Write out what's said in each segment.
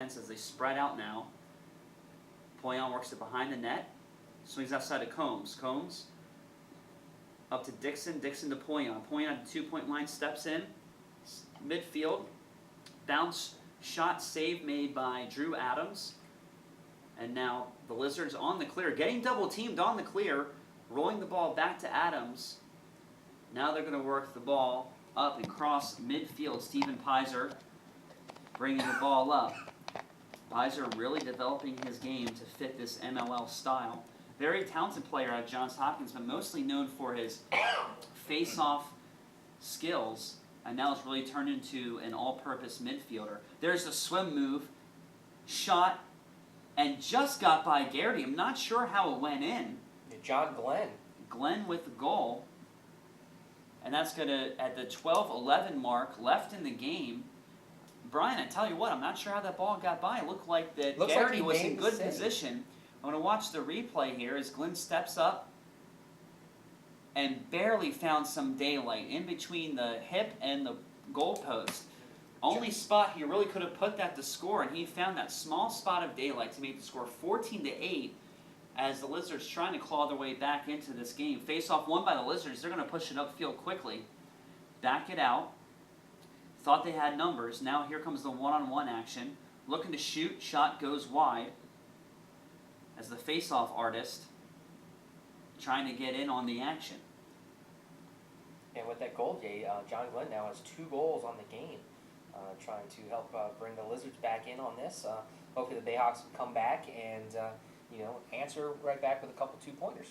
as they spread out now. Poyon works it behind the net. Swings outside to Combs. Combs up to Dixon. Dixon to Poyon. Poyon at the 2-point line steps in. Midfield. Bounce shot save made by Drew Adams. And now the Lizards on the clear. Getting double teamed on the clear. Rolling the ball back to Adams. Now they're going to work the ball up and cross midfield. Steven Pizer bringing the ball up. Pizer really developing his game to fit this MLL style. Very talented player at Johns Hopkins, but mostly known for his face-off skills, and now it's really turned into an all-purpose midfielder. There's a swim move, shot, and just got by Garrity. I'm not sure how it went in. John Glenn. Glenn with the goal. And that's going to, at the 12-11 mark, left in the game. Brian, I tell you what, I'm not sure how that ball got by. It looked like that Garrity was in good position. I'm going to watch the replay here as Glenn steps up and barely found some daylight in between the hip and the goalpost. Only spot he really could have put that to score, and he found that small spot of daylight to make the score 14-8 as the Lizards trying to claw their way back into this game. Face-off won by the Lizards. They're going to push it upfield quickly. Back it out. Thought they had numbers. Now here comes the one-on-one action. Looking to shoot. Shot goes wide. As the face-off artist trying to get in on the action. And with that goal, Jay, John Glenn now has 2 goals on the game. Trying to help bring the Lizards back in on this. Hopefully the Bayhawks can come back and answer right back with a couple 2-pointers.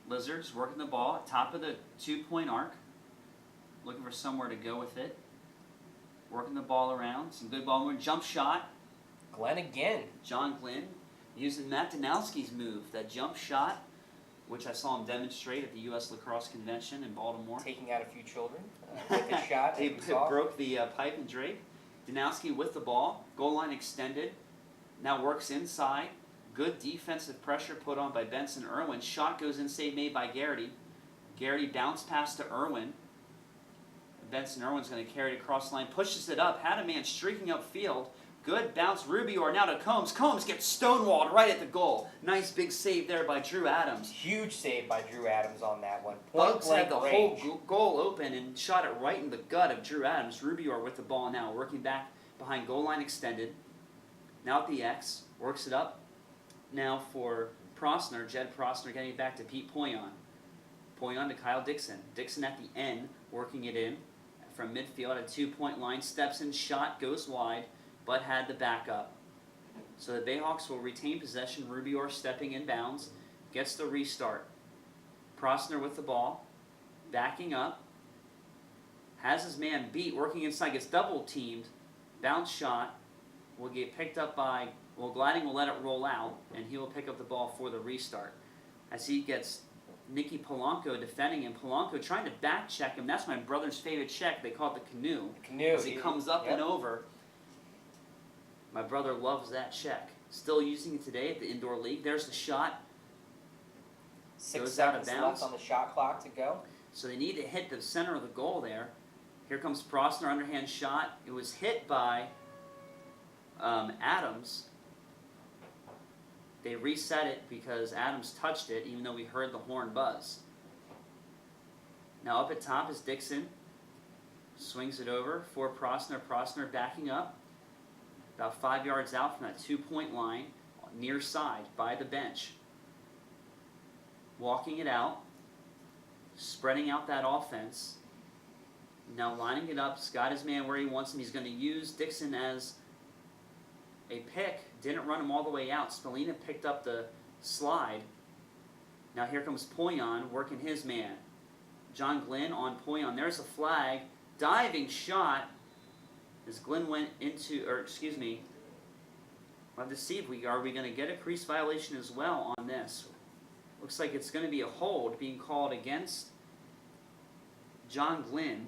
Lizards working the ball at top of the 2-point arc. Looking for somewhere to go with it. Working the ball around. Some good ball movement. Jump shot. Glenn again. John Glenn using Matt Danowski's move. That jump shot, which I saw him demonstrate at the U.S. Lacrosse Convention in Baltimore. Taking out a few children with a shot. He broke the pipe and drape. Danowski with the ball. Goal line extended. Now works inside. Good defensive pressure put on by Benson Irwin. Shot goes in, save made by Garrity. Garrity bounce pass to Irwin. Benson Irwin's going to carry it across the line. Pushes it up. Had a man streaking upfield. Good bounce. Rubior now to Combs. Combs gets stonewalled right at the goal. Nice big save there by Drew Adams. Huge save by Drew Adams on that one. Bugs had the whole goal open and shot it right in the gut of Drew Adams. Rubior with the ball now. Working back behind goal line extended. Now at the X. Works it up. Now for Prosner. Jed Prosner getting it back to Pete Poyon. Poyon to Kyle Dixon. Dixon at the end. Working it in from midfield at 2-point line. Steps in. Shot goes wide. But had the backup. So the Bayhawks will retain possession. Rubior stepping in bounds. Gets the restart. Prosner with the ball. Backing up. Has his man beat. Working inside. Gets double teamed. Bounce shot. Will get picked up by... Well, Gladding will let it roll out. And he will pick up the ball for the restart. As he gets Nicky Polanco defending him. Polanco trying to back check him. That's my brother's favorite check. They call it the canoe. The canoe. As he comes up and over. My brother loves that check. Still using it today at the indoor league. There's the shot. 6 seconds left on the shot clock to go. So they need to hit the center of the goal there. Here comes Prosner, underhand shot. It was hit by Adams. They reset it because Adams touched it, even though we heard the horn buzz. Now up at top is Dixon. Swings it over for Prosner. Prosner backing up. About 5 yards out from that 2-point line, near side, by the bench. Walking it out, spreading out that offense. Now lining it up, he's got his man where he wants him. He's going to use Dixon as a pick. Didn't run him all the way out. Spallina picked up the slide. Now here comes Poyon working his man. John Glenn on Poyon. There's a flag. Diving shot. As Glenn went into, we'll have to see if are we going to get a crease violation as well on this. Looks like it's going to be a hold being called against John Glenn.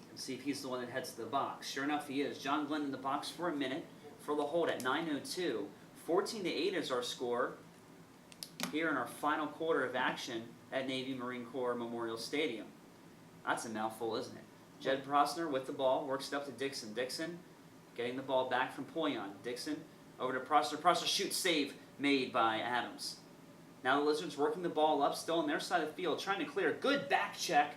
Let's see if he's the one that heads to the box. Sure enough, he is. John Glenn in the box for a minute for the hold at 9:02. 14-8 is our score here in our final quarter of action at Navy Marine Corps Memorial Stadium. That's a mouthful, isn't it? Jed Prosner with the ball, works it up to Dixon. Dixon getting the ball back from Poyon. Dixon over to Prosser. Prosser shoots, save made by Adams. Now the Lizards working the ball up, still on their side of the field, trying to clear. Good back check.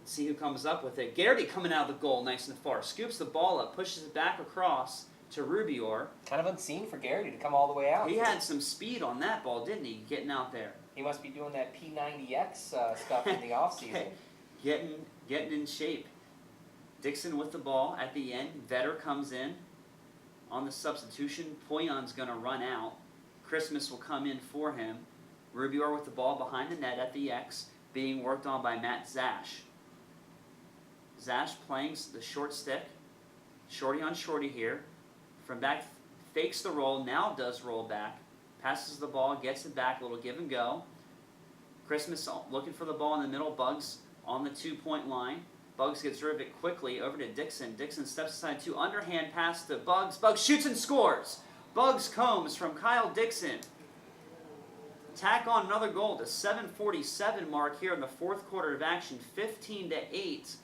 Let's see who comes up with it. Garrity coming out of the goal, nice and far. Scoops the ball up, pushes it back across to Rubior. Kind of unseen for Garrity to come all the way out. He had some speed on that ball, didn't he? Getting out there. He must be doing that P90X stuff in the offseason. Getting in shape. Dixon with the ball at the end. Vetter comes in on the substitution. Poyon's going to run out. Christmas will come in for him. Rubior with the ball behind the net at the X, being worked on by Matt Zash. Zash playing the short stick. Shorty on shorty here. From back, fakes the roll, now does roll back. Passes the ball, gets it back, a little give and go. Christmas looking for the ball in the middle. Bugs on the 2-point line. Bugs gets rid of it quickly over to Dixon. Dixon steps aside 2, underhand pass to Bugs. Bugs shoots and scores. Bugs Combs from Kyle Dixon. Tack on another goal to 7:47 mark here in the fourth quarter of action. 15-8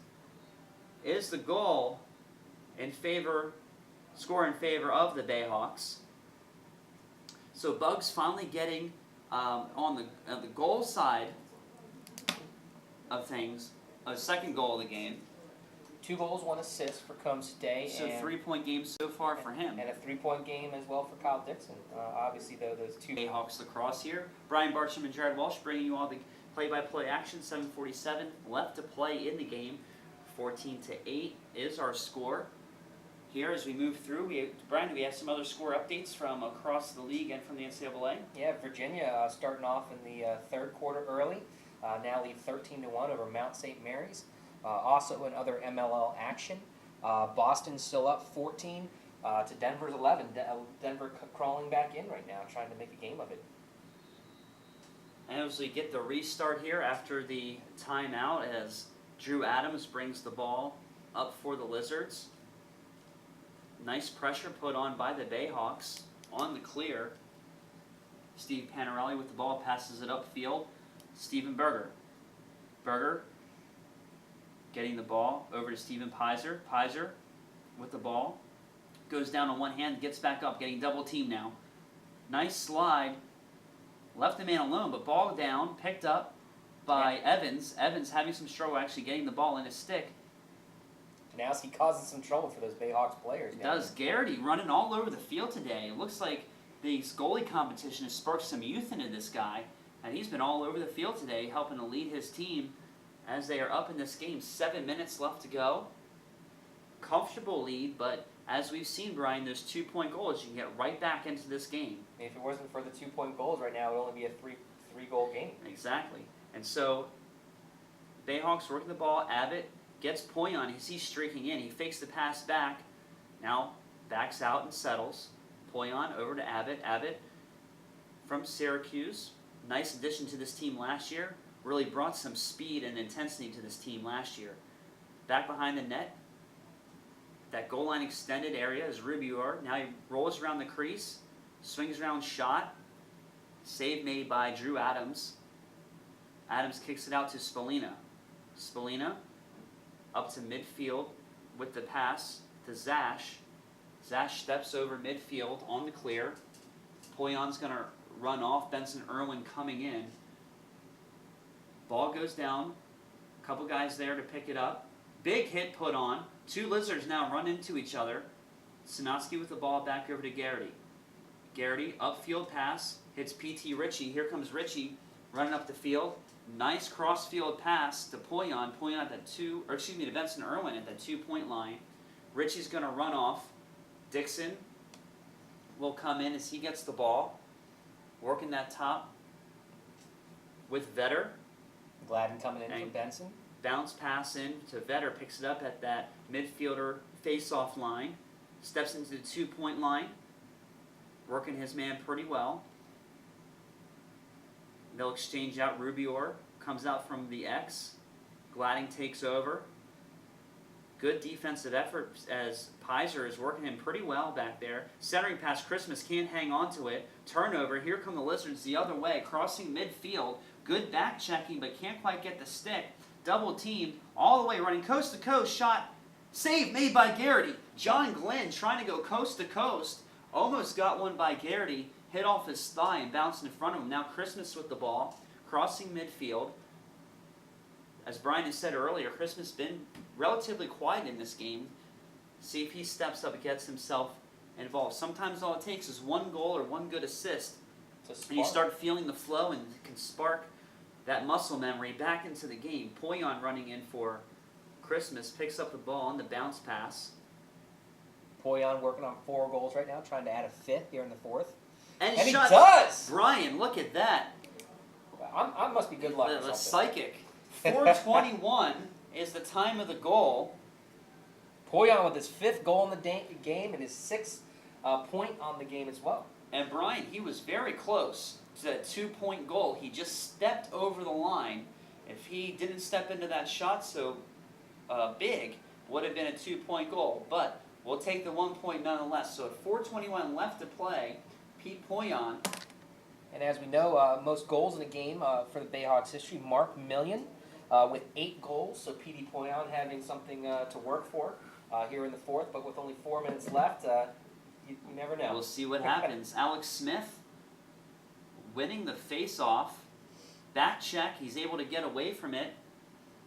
is the goal score in favor of the Bayhawks. So Bugs finally getting on the goal side of things, a second goal of the game. 2 goals, 1 assist for Combs today. So 3-point game so far for him. And a 3-point game as well for Kyle Dixon. Obviously, though, those 2 Bayhawks lacrosse here. Brian Bartram and Jared Walsh bringing you all the play-by-play action. 7:47 left to play in the game. 14-8 is our score. Here, as we move through, Brian, do we have some other score updates from across the league and from the NCAA? Yeah, Virginia starting off in the third quarter early. Now lead 13-1 over Mount St. Mary's. Also in other MLL action, Boston still up 14 to Denver's 11. Denver crawling back in right now, trying to make a game of it. And as we get the restart here after the timeout, as Drew Adams brings the ball up for the Lizards. Nice pressure put on by the Bayhawks on the clear. Steve Panarelli with the ball, passes it upfield. Steven Berger. Berger getting the ball over to Steven Pizer. Pizer with the ball. Goes down on one hand, gets back up, getting double teamed now. Nice slide. Left the man alone, but ball down, picked up by Evans. Evans having some struggle actually getting the ball in his stick. Now he causing some trouble for those Bayhawks players. It does. Garrity running all over the field today. It looks like the goalie competition has sparked some youth into this guy, and he's been all over the field today helping to lead his team as they are up in this game. 7 minutes left to go. Comfortable lead, but as we've seen, Brian, those 2-point goals, you can get right back into this game. If it wasn't for the 2-point goals right now, it would only be a three-goal game. Exactly. And so, Bayhawks working the ball. Abbott gets Poyon. He's streaking in. He fakes the pass back. Now backs out and settles. Poyon over to Abbott. Abbott from Syracuse. Nice addition to this team last year. Really brought some speed and intensity to this team last year. Back behind the net. That goal line extended area is Rubior. Now he rolls around the crease. Swings around shot. Save made by Drew Adams. Adams kicks it out to Spallina. Spallina up to midfield with the pass to Zash. Zash steps over midfield on the clear. Poyon's going to run off. Benson Irwin coming in. Ball goes down. A couple guys there to pick it up. Big hit put on. 2 Lizards now run into each other. Sinotsky with the ball back over to Garrity. Garrity, upfield pass, hits P.T. Ritchie. Here comes Ritchie running up the field. Nice cross-field pass to Poyon. Poyon at to Benson Irwin at the 2-point line. Ritchie's going to run off. Dixon will come in as he gets the ball. Working that top with Vetter. Gladden coming in from Benson. Bounce pass in to Vetter, picks it up at that midfielder face-off line. Steps into the 2-point line. Working his man pretty well. They'll exchange out. Rubior comes out from the X. Gladding takes over. Good defensive effort as Pizer is working him pretty well back there. Centering pass, Christmas can't hang on to it. Turnover, here come the Lizards the other way, crossing midfield. Good back checking, but can't quite get the stick. Double team, all the way running coast to coast, shot Save made by Garrity. John Glenn trying to go coast to coast. Almost got one by Garrity. Hit off his thigh and bounced in front of him. Now Christmas with the ball. Crossing midfield. As Brian has said earlier, Christmas been relatively quiet in this game. See if he steps up and gets himself involved. Sometimes all it takes is one goal or one good assist. And you start feeling the flow and can spark that muscle memory back into the game. Poyon running in for Christmas, picks up the ball on the bounce pass. Poyon working on 4 goals right now, trying to add a 5th here in the 4th. And he does! Brian, look at that. I must be good luck or The something. psychic. 4:21 is the time of the goal. Poyon with his 5th goal in the game and his 6th point on the game as well. And Brian, he was very close to that 2-point goal. He just stepped over the line. If he didn't step into that shot so big, would have been a 2-point goal. But we'll take the 1 point nonetheless. So at 4:21 left to play, Pete Poyon. And as we know, most goals in a game for the Bayhawks history, Mark Million with 8 goals. So Petey Poyon having something to work for here in the 4th. But with only 4 minutes left, you never know. We'll see what happens. Alex Smith winning the face-off. Back check. He's able to get away from it.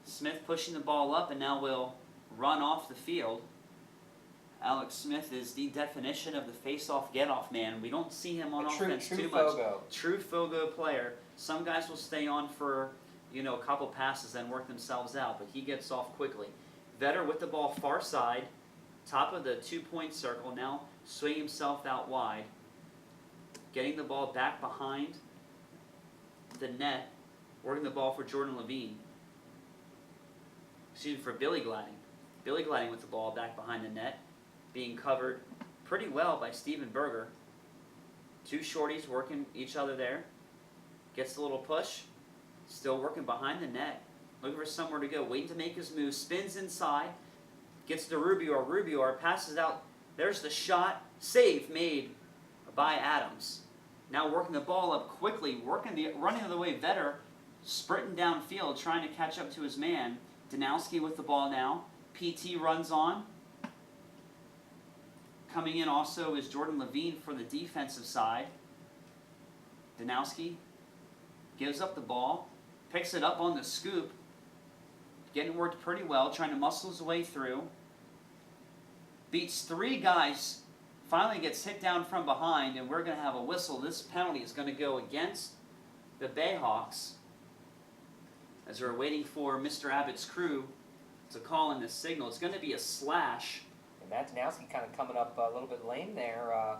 Smith pushing the ball up and now will run off the field. Alex Smith is the definition of the face-off get-off man. We don't see him on offense too much. True Fogo player. Some guys will stay on for, a couple passes and work themselves out, but he gets off quickly. Vetter with the ball far side, top of the 2-point circle, now swinging himself out wide. Getting the ball back behind the net, working the ball for Jordan Levine. For Billy Gladding. Billy Gladding with the ball back behind the net, being covered pretty well by Steven Berger. 2 shorties working each other there. Gets a little push. Still working behind the net. Looking for somewhere to go. Waiting to make his move. Spins inside. Gets to Rubior. Rubior passes out. There's the shot. Save made by Adams. Now working the ball up quickly. Running the other way. Vetter sprinting downfield. Trying to catch up to his man. Danowski with the ball now. PT runs on. Coming in also is Jordan Levine for the defensive side. Danowski gives up the ball, picks it up on the scoop, getting worked pretty well, trying to muscle his way through. Beats 3 guys, finally gets hit down from behind, and we're going to have a whistle. This penalty is going to go against the Bayhawks as we're waiting for Mr. Abbott's crew to call in the signal. It's going to be a slash. Matt Danowski kind of coming up a little bit lame there, a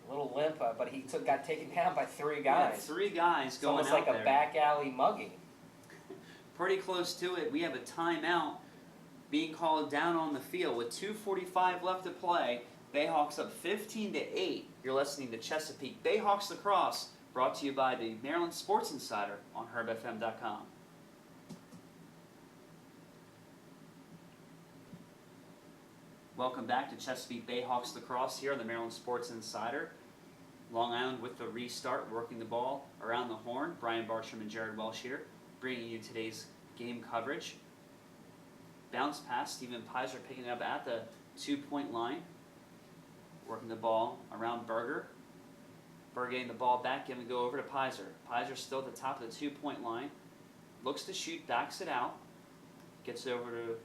little limp, but he got taken down by 3 guys. Yeah, 3 guys going out there. Almost like a back alley mugging. Pretty close to it. We have a timeout being called down on the field with 2:45 left to play. Bayhawks up 15-8. You're listening to Chesapeake Bayhawks Lacrosse, brought to you by the Maryland Sports Insider on herbfm.com. Welcome back to Chesapeake Bayhawks Lacrosse here on the Maryland Sports Insider. Long Island with the restart, working the ball around the horn. Brian Bartram and Jared Welsh here, bringing you today's game coverage. Bounce pass, Stephen Pizer picking it up at the 2-point line. Working the ball around Berger. Berger getting the ball back, giving it go over to Pizer. Pizer still at the top of the 2-point line. Looks to shoot, backs it out. Gets over to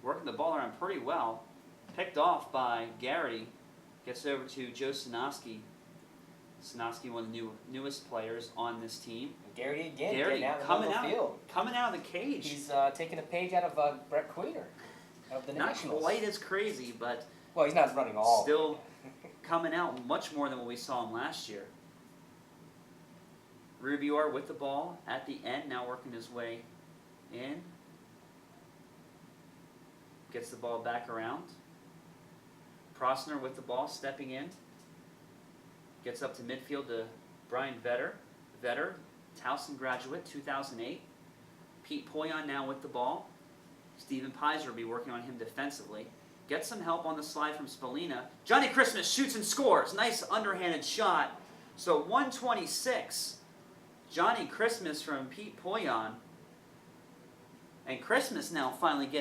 working the ball around pretty well. Picked off by Garrity. Gets over to Joe Sinoski. Sinoski, one of the newest players on this team. Garrity again, Garrity getting out coming in the field. Coming out of the cage. He's taking a page out of Brett Queener of the Not Nationals. quite as crazy, but well, he's not running all. Still coming out much more than what we saw him last year. Rubior with the ball at the end, now working his way in. Gets the ball back around. Prosner with the ball, stepping in. Gets up to midfield to Brian Vetter. Vetter, Towson graduate, 2008. Pete Poyon now with the ball. Stephen Pizer will be working on him defensively. Gets some help on the slide from Spallina. Johnny Christmas shoots and scores. Nice underhanded shot. So 126. Johnny Christmas from Pete Poyon. And Christmas now finally gets